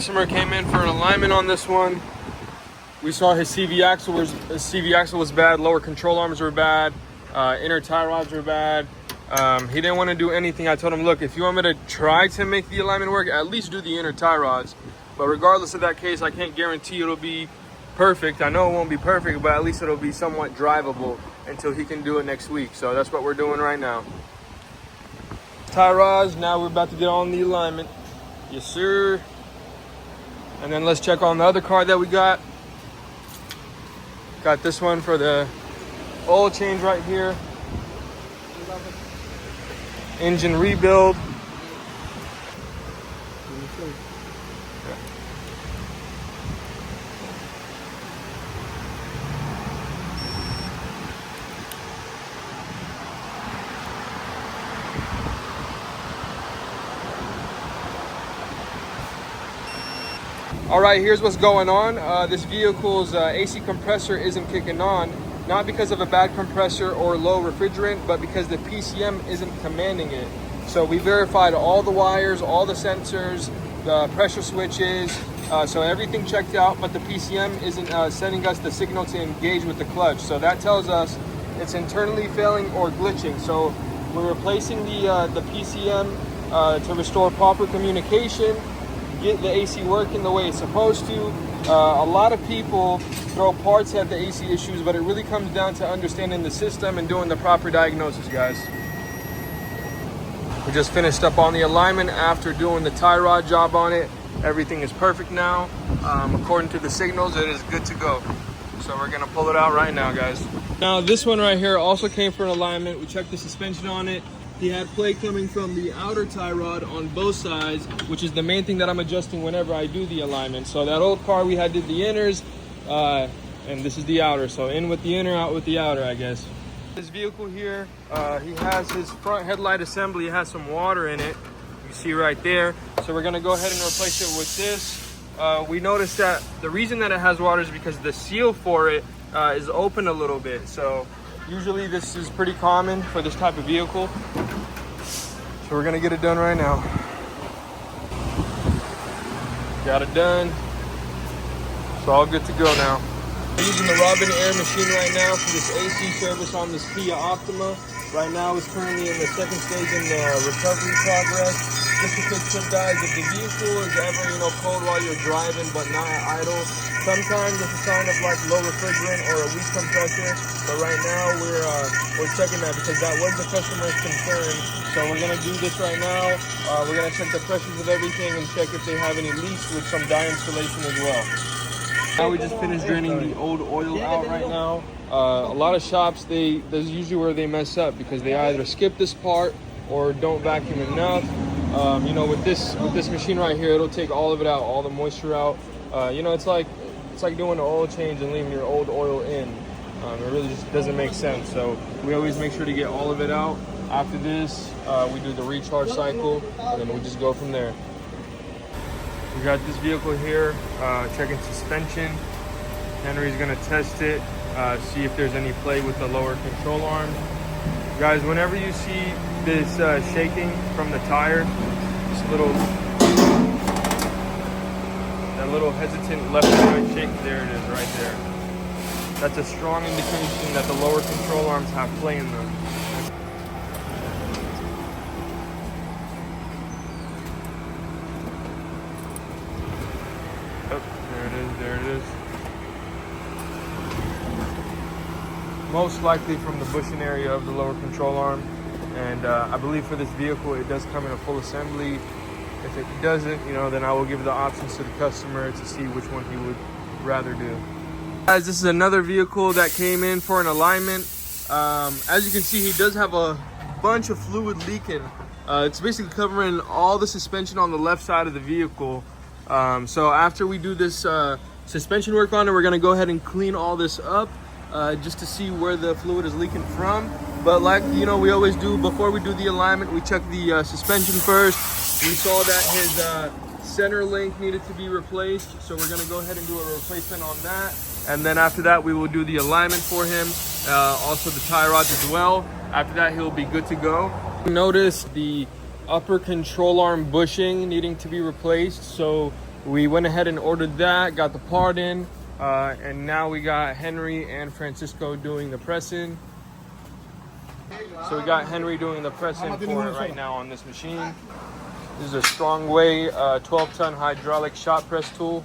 Customer came in for an alignment on this one. We saw his CV axle was bad, lower control arms were bad, inner tie rods were bad. He didn't want to do anything. I told him, look, if you want me to try to make the alignment work, at least do the inner tie rods. But regardless of that case, I can't guarantee it'll be perfect. I know it won't be perfect, but at least it'll be somewhat drivable until he can do it next week. So that's what we're doing right now. Tie rods, now we're about to get on the alignment. Yes, sir. And then let's check on the other car that we got. Got this one for the oil change right here. Engine rebuild. All right, here's what's going on. This vehicle's AC compressor isn't kicking on, not because of a bad compressor or low refrigerant, but because the PCM isn't commanding it. So we verified all the wires, all the sensors, the pressure switches, so everything checked out, but the PCM isn't sending us the signal to engage with the clutch. So that tells us it's internally failing or glitching. So we're replacing the PCM to restore proper communication, get the AC working the way it's supposed to. A lot of people throw parts at the AC issues, but it really comes down to understanding the system and doing the proper diagnosis, guys. We just finished up on the alignment after doing the tie rod job on it. Everything is perfect now. According to the signals, it is good to go. So we're gonna pull it out right now, guys. Now this one right here also came for an alignment. We checked the suspension on it. He had play coming from the outer tie rod on both sides, which is the main thing that I'm adjusting whenever I do the alignment. So that old car we did the inners, and this is the outer. So in with the inner, out with the outer, I guess. This vehicle here, he has his front headlight assembly. It has some water in it. You see right there. So we're gonna go ahead and replace it with this. We noticed that the reason that it has water is because the seal for it is open a little bit. So usually this is pretty common for this type of vehicle. So we're gonna get it done right now. Got it done. It's all good to go now. I'm using the Robin Air machine right now for this AC service on this Kia Optima. Right now it's currently in the second stage in the recovery progress. Just a quick tip, guys, if the vehicle is ever, cold while you're driving but not at idle, sometimes it's a sign of like low refrigerant or a weak compressor. But right now we're checking that because that was the customer's concern. So we're gonna do this right now. We're gonna check the pressures of everything and check if they have any leaks with some dye installation as well. Now we just finished draining the old oil out right now. A lot of shops, that's usually where they mess up because they either skip this part or don't vacuum enough. With this machine right here, it'll take all of it out, all the moisture out. It's like doing an oil change and leaving your old oil in. It really just doesn't make sense. So we always make sure to get all of it out. After this, we do the recharge cycle, and then we just go from there. We got this vehicle here, checking suspension. Henry's gonna test it, see if there's any play with the lower control arm. Guys, whenever you see this shaking from the tire, that little hesitant left and right shake, there it is right there. That's a strong indication that the lower control arms have play in them. Oh, there it is. Most likely from the bushing area of the lower control arm. And I believe for this vehicle, it does come in a full assembly. If it doesn't, then I will give the options to the customer to see which one he would rather do. Guys, this is another vehicle that came in for an alignment. As you can see, he does have a bunch of fluid leaking. It's basically covering all the suspension on the left side of the vehicle. So after we do this suspension work on it, we're gonna go ahead and clean all this up just to see where the fluid is leaking from. But like we always do before we do the alignment, we check the suspension first. We saw that his center link needed to be replaced, so we're gonna go ahead and do a replacement on that. And then after that, we will do the alignment for him, also the tie rods as well. After that, he'll be good to go. Notice the upper control arm bushing needing to be replaced. So we went ahead and ordered that, got the part in, and now we got Henry and Francisco doing the pressing. So we got Henry doing the pressing for it right now on this machine. This is a Strongway 12-ton hydraulic shot press tool.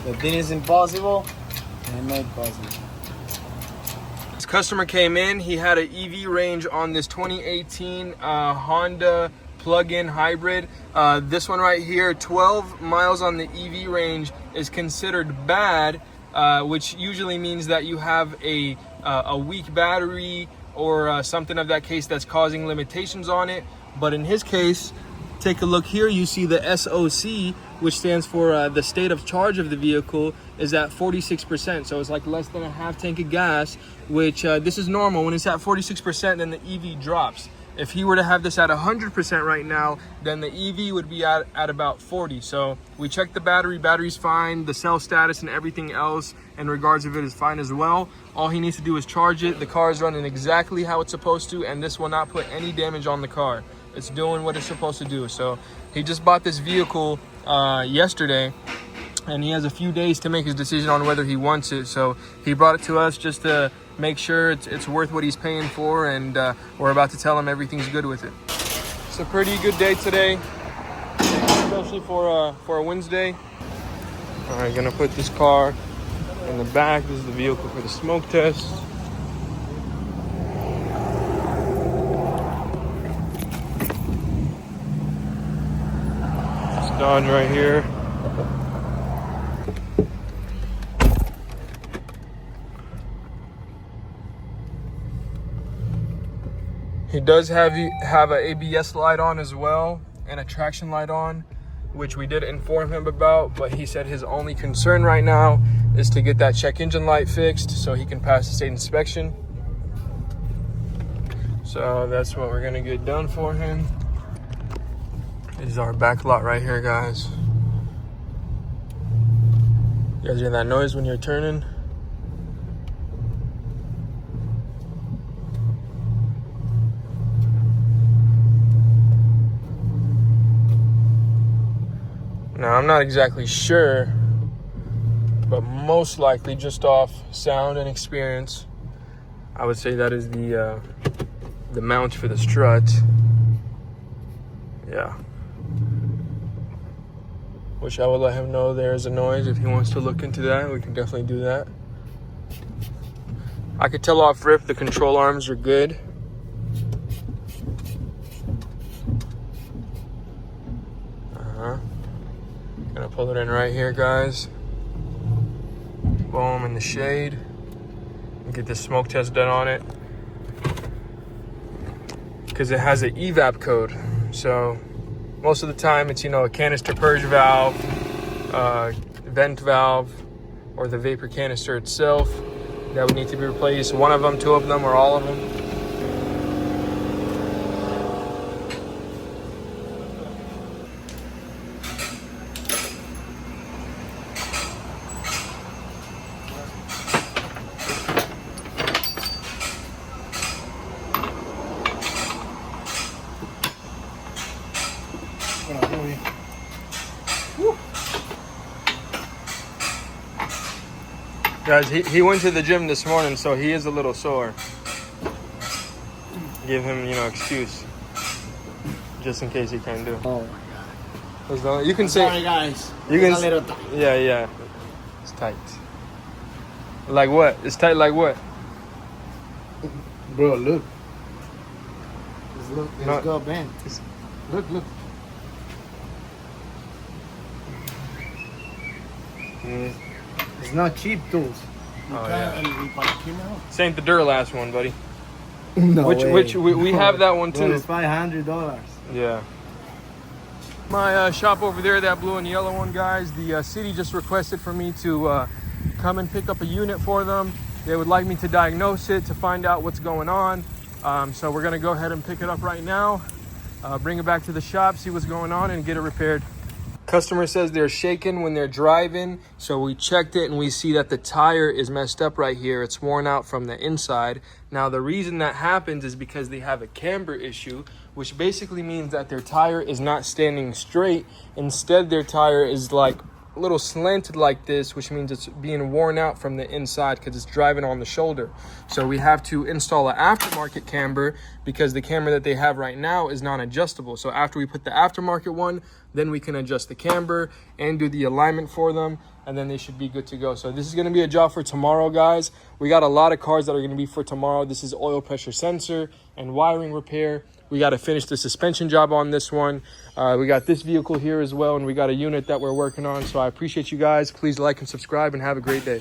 The thing is impossible and made possible. This customer came in, he had an EV range on this 2018 Honda plug-in hybrid. This one right here, 12 miles on the EV range is considered bad, which usually means that you have a weak battery or something of that case that's causing limitations on it. But in his case, take a look here, you see the SOC, which stands for the state of charge of the vehicle, is at 46%. So it's like less than a half tank of gas, which this is normal. When it's at 46%, then the EV drops. If he were to have this at 100% right now, then the EV would be at about 40. So we checked the battery's fine, the cell status and everything else in regards of it is fine as well. All he needs to do is charge it. The car is running exactly how it's supposed to, and this will not put any damage on the car. It's doing what it's supposed to do. So he just bought this vehicle yesterday, and he has a few days to make his decision on whether he wants it. So he brought it to us just to make sure it's worth what he's paying for, and we're about to tell him everything's good with it. It's a pretty good day today, especially for a Wednesday. All right, gonna put this car in the back. This is the vehicle for the smoke test. It's Dodge right here. He does have an ABS light on as well and a traction light on, which we did inform him about, but he said his only concern right now is to get that check engine light fixed so he can pass the state inspection. So that's what we're gonna get done for him. This is our back lot right here, guys. You guys hear that noise when you're turning? Now, I'm not exactly sure, but most likely just off sound and experience, I would say that is the mount for the strut. Yeah. Which I will let him know there's a noise. If he wants to look into that, we can definitely do that. I could tell off rip the control arms are good. Gonna pull it in right here, guys. Boom, in the shade. Get the smoke test done on it, because it has an EVAP code. So most of the time it's, a canister purge valve, vent valve, or the vapor canister itself that would need to be replaced. One of them, two of them, or all of them. Guys, he went to the gym this morning, so he is a little sore. Give him, excuse, just in case he can't do. Oh my god! You can say. Sorry, guys. You can. It's a little tight. Yeah. It's tight. Like what? It's tight like what? Bro, look. It's got bent. Look. It's not cheap tools. This ain't the Duralast one, buddy. No which we have that one too. It's $500. Yeah. My shop over there, that blue and yellow one, guys, the city just requested for me to come and pick up a unit for them. They would like me to diagnose it to find out what's going on. So we're gonna go ahead and pick it up right now, bring it back to the shop, see what's going on, and get it repaired. Customer says they're shaking when they're driving, so we checked it and we see that the tire is messed up right here. It's worn out from the inside. Now, the reason that happens is because they have a camber issue, which basically means that their tire is not standing straight. Instead, their tire is like a little slanted like this, which means it's being worn out from the inside because it's driving on the shoulder. So we have to install an aftermarket camber because the camber that they have right now is non-adjustable. So after we put the aftermarket one, then we can adjust the camber and do the alignment for them, and then they should be good to go. So this is going to be a job for tomorrow, guys. We got a lot of cars that are going to be for tomorrow. This is oil pressure sensor and wiring repair. We got to finish the suspension job on this one. We got this vehicle here as well, and we got a unit that we're working on. So I appreciate you guys. Please like and subscribe, and have a great day.